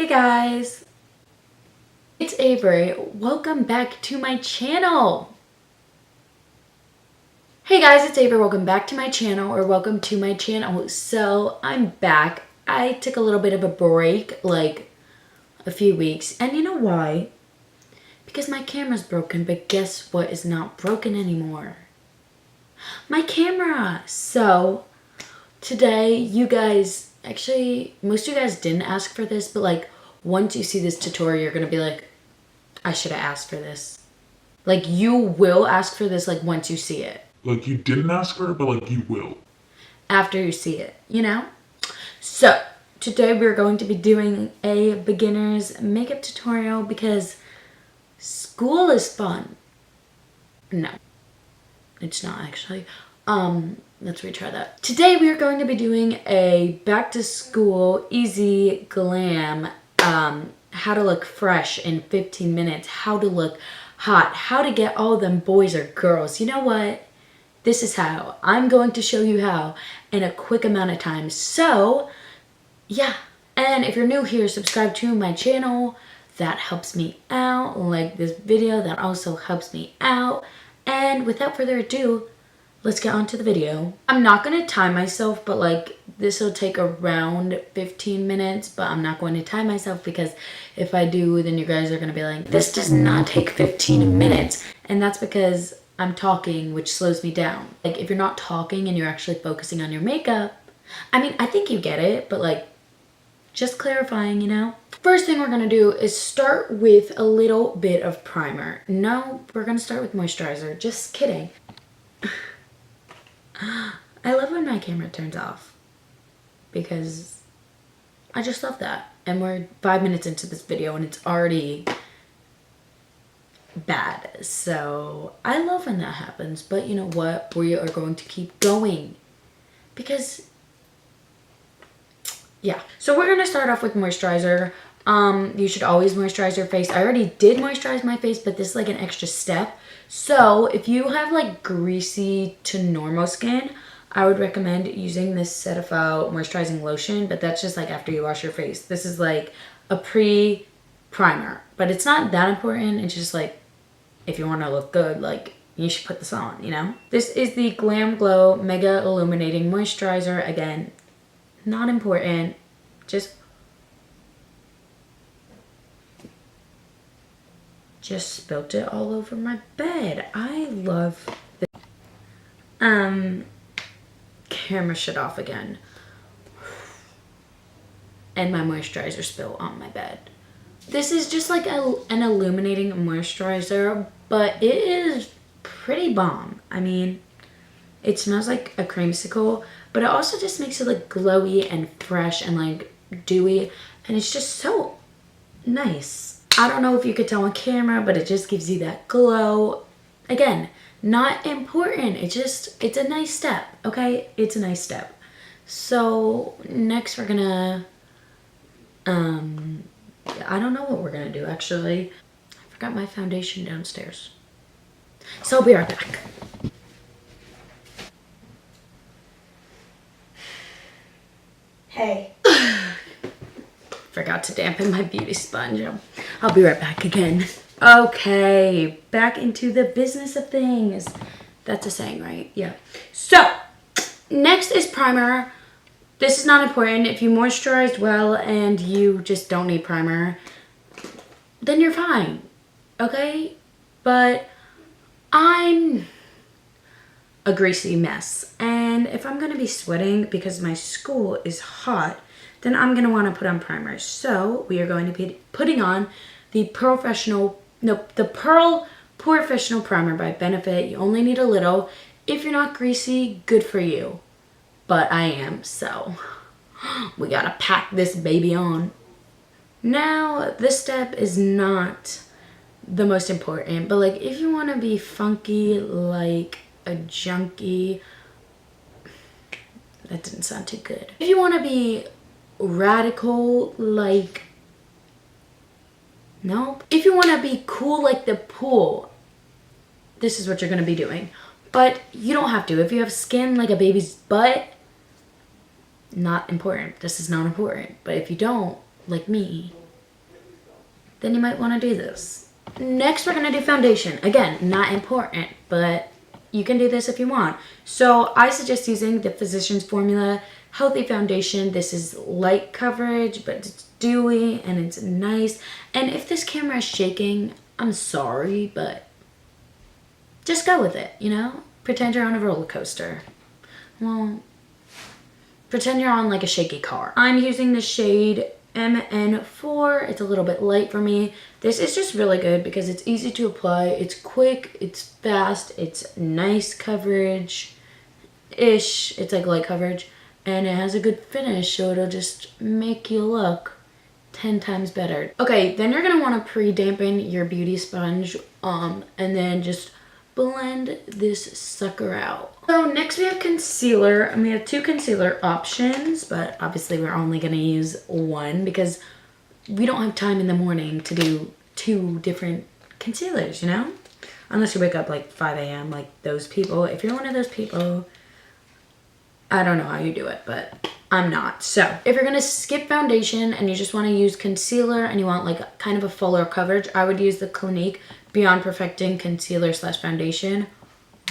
Hey guys, it's Avery. Welcome back to my channel. Hey guys, it's Avery. Welcome back to my channel, or welcome to my channel. So I'm back. I took a little bit of a break, like a few weeks, and you know why? Because my camera's broken, but guess what is not broken anymore? My camera. So today, you guys, actually, most of you guys didn't ask for this, but like once you see this tutorial, you're gonna be like, I should have asked for this. Like, you will ask for this, like, once you see it. Like, you didn't ask for it, but, like, you will. After you see it, you know? So, today we're going to be doing a beginner's makeup tutorial because school is fun. No, it's not actually. Let's retry that. Today we are going to be doing a back to school easy glam, how to look fresh in 15 minutes, how to look hot, how to get all them boys or girls. You know what? This is how. I'm going to show you how in a quick amount of time. So, yeah. And if you're new here, subscribe to my channel. That helps me out. Like this video, that also helps me out. And without further ado, let's get on to the video. I'm not going to time myself, but like this will take around 15 minutes, but I'm not going to time myself because if I do, then you guys are going to be like, this does not take 15 minutes. And that's because I'm talking, which slows me down. Like if you're not talking and you're actually focusing on your makeup, I mean, I think you get it, but like just clarifying, you know? First thing we're going to do is start with a little bit of primer. No, we're going to start with moisturizer. Just kidding. I love when my camera turns off because I just love that. And we're 5 minutes into this video and it's already bad. So I love when that happens, but you know what? We are going to keep going because yeah. So we're going to start off with moisturizer. You should always moisturize your face. I already did moisturize my face, but this is like an extra step. So if you have like greasy to normal skin, I would recommend using this Cetaphil moisturizing lotion, but that's just like after you wash your face. This is like a pre-primer, but it's not that important. It's just like if you want to look good, like you should put this on, you know? This is the Glam Glow Mega Illuminating Moisturizer. Again, not important. Just spilt it all over my bed. I love this. Camera shut off again. And my moisturizer spilled on my bed. This is just like an illuminating moisturizer, but it is pretty bomb. I mean, it smells like a creamsicle, but it also just makes it look glowy and fresh and like dewy, and it's just so nice. I don't know if you could tell on camera, but it just gives you that glow. Again, not important. It's a nice step, okay? It's a nice step. So next we're gonna, I don't know what we're gonna do actually. I forgot my foundation downstairs. So I'll be right back. Hey. Forgot to dampen my beauty sponge. I'll be right back again. Okay, back into the business of things. That's a saying, right? Yeah. So, next is primer. This is not important. If you moisturized well and you just don't need primer, then you're fine. Okay? But I'm a greasy mess. And if I'm going to be sweating because my school is hot, then I'm going to want to put on primer. So we are going to be putting on the Pearl Professional Primer by Benefit. You only need a little. If you're not greasy, good for you. But I am, so we got to pack this baby on. Now, this step is not the most important, but like if you want to be funky like a junkie, that didn't sound too good. If you want to be radical like, nope. If you want to be cool like the pool, this is what you're going to be doing. But you don't have to. If you have skin like a baby's butt, not important. This is not important. But if you don't, like me, then you might want to do this. Next, we're going to do foundation. Again, not important, but you can do this if you want. So I suggest using the Physicians Formula Healthy Foundation. This is light coverage, but it's dewy and it's nice. And if this camera is shaking, I'm sorry, but just go with it, you know? Pretend you're on a roller coaster. Well, pretend you're on like a shaky car. I'm using the shade MN4. It's a little bit light for me. This is just really good because it's easy to apply. It's quick, it's fast, it's nice coverage-ish. It's like light coverage. And it has a good finish, so it'll just make you look 10 times better. Okay, then you're gonna wanna pre-dampen your beauty sponge and then just blend this sucker out. So next we have concealer, and we have 2 concealer options, but obviously we're only gonna use one because we don't have time in the morning to do 2 different concealers, you know? Unless you wake up like 5 a.m. like those people. If you're one of those people, I don't know how you do it, but I'm not. So if you're gonna skip foundation and you just wanna use concealer and you want like kind of a fuller coverage, I would use the Clinique Beyond Perfecting Concealer / Foundation.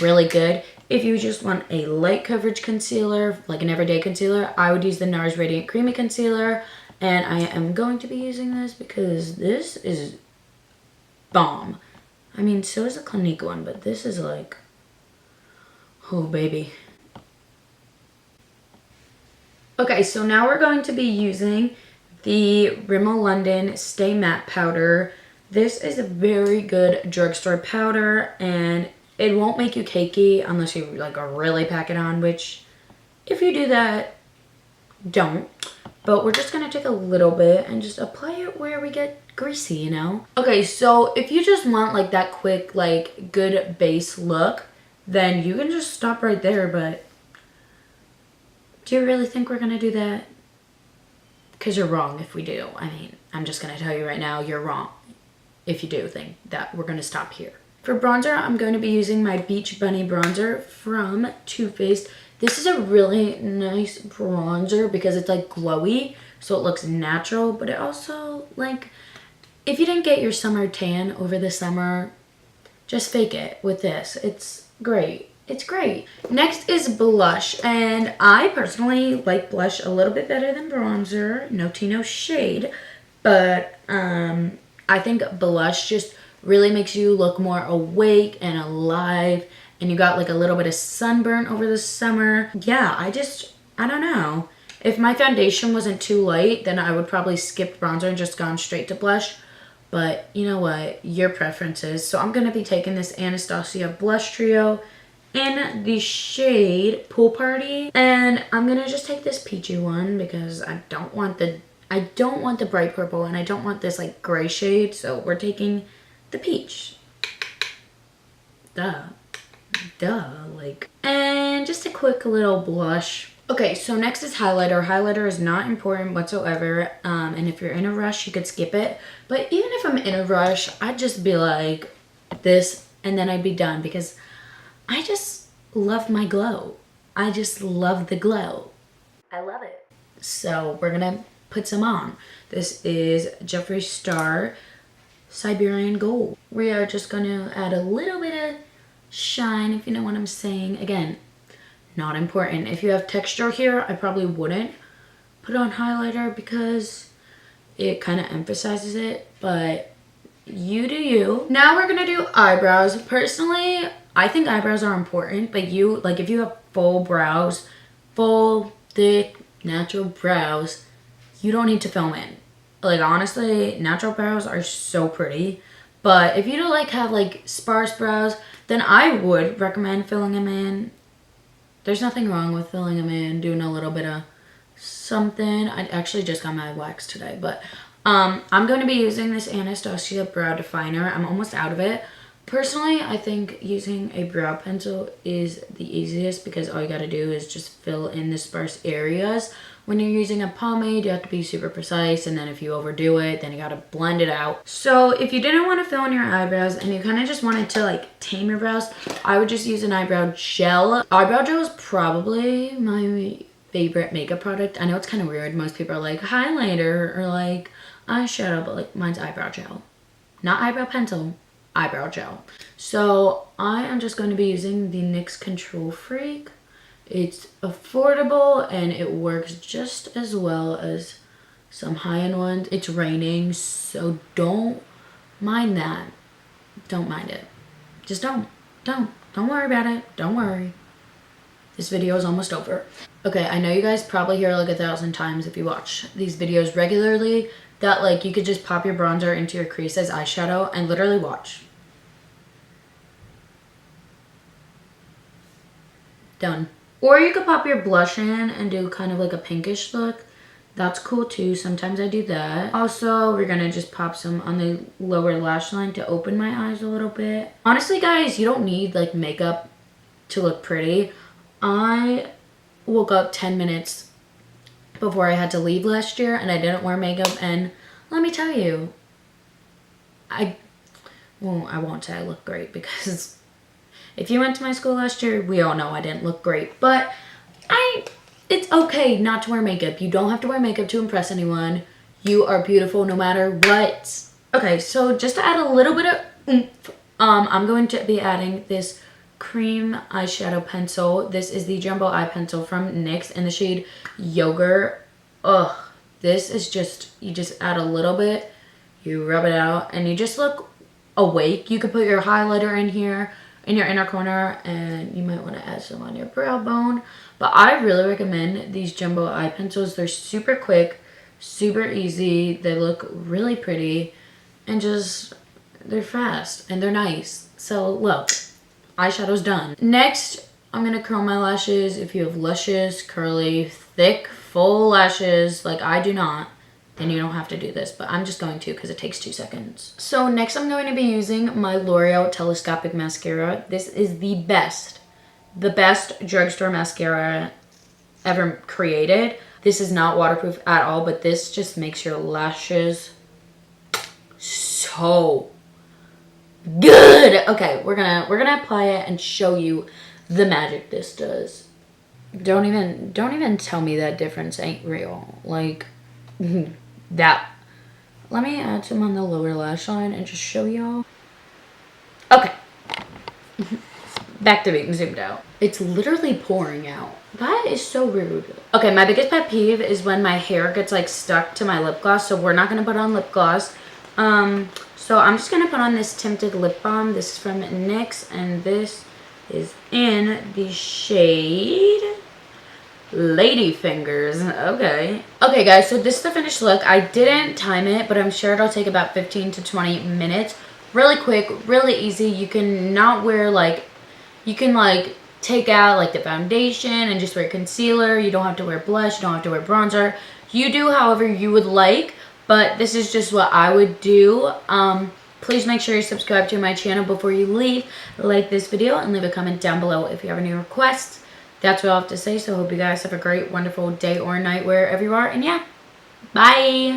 Really good. If you just want a light coverage concealer, like an everyday concealer, I would use the NARS Radiant Creamy Concealer. And I am going to be using this because this is bomb. I mean, so is the Clinique one, but this is like, oh baby. Okay, so now we're going to be using the Rimmel London Stay Matte Powder. This is a very good drugstore powder, and it won't make you cakey unless you like really pack it on, which if you do that, don't. But we're just gonna take a little bit and just apply it where we get greasy, you know? Okay, so if you just want like that quick, like good base look, then you can just stop right there, but do you really think we're gonna do that? Because you're wrong if we do. I mean, I'm just gonna tell you right now, you're wrong if you do think that we're gonna stop here. For bronzer, I'm going to be using my Beach Bunny bronzer from Too Faced. This is a really nice bronzer because it's like glowy, so it looks natural, but it also, like, if you didn't get your summer tan over the summer, just fake it with this. It's great. It's great. Next is blush, and I personally like blush a little bit better than bronzer. No tea, no shade, but I think blush just really makes you look more awake and alive, and you got like a little bit of sunburn over the summer. Yeah, I don't know. If my foundation wasn't too light, then I would probably skip bronzer and just gone straight to blush. But you know what? Your preferences. So I'm going to be taking this Anastasia Blush Trio in the shade Pool Party. And I'm going to just take this peachy one because I don't want the bright purple and I don't want this like gray shade. So we're taking the peach. Duh. Like, and just a quick little blush. Okay, so next is highlighter. Highlighter is not important whatsoever, and if you're in a rush, you could skip it. But even if I'm in a rush, I'd just be like this, and then I'd be done because I just love my glow. I just love the glow. I love it. So we're gonna put some on. This is Jeffree Star Siberian Gold. We are just gonna add a little bit of shine, if you know what I'm saying. Again, not important. If you have texture here, I probably wouldn't put on highlighter because it kind of emphasizes it, but you do you. Now we're gonna do eyebrows. Personally, I think eyebrows are important, but you, like if you have full brows, full, thick, natural brows, you don't need to film in. Like honestly, natural brows are so pretty, but if you don't like have like sparse brows, then I would recommend filling them in. There's nothing wrong with filling them in, doing a little bit of something. I actually just got my wax today, but I'm going to be using this Anastasia Brow Definer. I'm almost out of it. Personally, I think using a brow pencil is the easiest because all you got to do is just fill in the sparse areas. When you're using a pomade, you have to be super precise, and then if you overdo it, then you got to blend it out. So if you didn't want to fill in your eyebrows and you kind of just wanted to like tame your brows, I would just use an eyebrow gel. Eyebrow gel is probably my favorite makeup product. I know it's kind of weird. Most people are like highlighter or like eyeshadow, but like mine's eyebrow gel. Not eyebrow pencil, eyebrow gel. So I am just going to be using the NYX Control Freak. It's affordable and it works just as well as some high-end ones. It's raining, so don't mind that. Don't mind it. Just don't worry about it. Don't worry. This video is almost over. Okay, I know you guys probably hear like 1,000 times if you watch these videos regularly that like you could just pop your bronzer into your crease as eyeshadow and literally watch. Done. Or you could pop your blush in and do kind of like a pinkish look. That's cool too. Sometimes I do that. Also, we're gonna just pop some on the lower lash line to open my eyes a little bit. Honestly, guys, you don't need like makeup to look pretty. I woke up 10 minutes before I had to leave last year and I didn't wear makeup, and let me tell you, I won't say I look great, because if you went to my school last year, we all know I didn't look great, but it's okay not to wear makeup. You don't have to wear makeup to impress anyone. You are beautiful no matter what. Okay, so just to add a little bit of oomph, I'm going to be adding this cream eyeshadow pencil. This is the Jumbo Eye Pencil from NYX in the shade Yogurt. Ugh, this is just, you just add a little bit, you rub it out, and you just look awake. You could put your highlighter in here, in your inner corner, and you might want to add some on your brow bone. But I really recommend these Jumbo Eye Pencils. They're super quick, super easy, they look really pretty, and just, they're fast, and they're nice. So look, eyeshadow's done. Next, I'm gonna curl my lashes. If you have luscious, curly, thick, full lashes like I do not, then you don't have to do this, but I'm just going to because it takes 2 seconds. So next I'm going to be using my L'Oreal Telescopic Mascara. This is the best drugstore mascara ever created. This is not waterproof at all, but this just makes your lashes so good. Okay, we're gonna apply it and show you the magic this does. Don't even tell me that difference ain't real. Like that. Let me add some on the lower lash line and just show y'all. Okay. Back to being zoomed out. It's literally pouring out. That is so rude. Okay, my biggest pet peeve is when my hair gets like stuck to my lip gloss, so we're not gonna put on lip gloss. So I'm just gonna put on this tinted lip balm. This is from NYX, and this is in the shade Lady Fingers. Okay, guys, so this is the finished look. I didn't time it, but I'm sure it'll take about 15 to 20 minutes. Really quick, really easy. You can not wear like, you can like take out like the foundation and just wear concealer. You don't have to wear blush, you don't have to wear bronzer. You do however you would like, but this is just what I would do. Please make sure you subscribe to my channel before you leave. Like this video and leave a comment down below if you have any requests. That's what I have to say. So I hope you guys have a great, wonderful day or night wherever you are. And yeah, bye.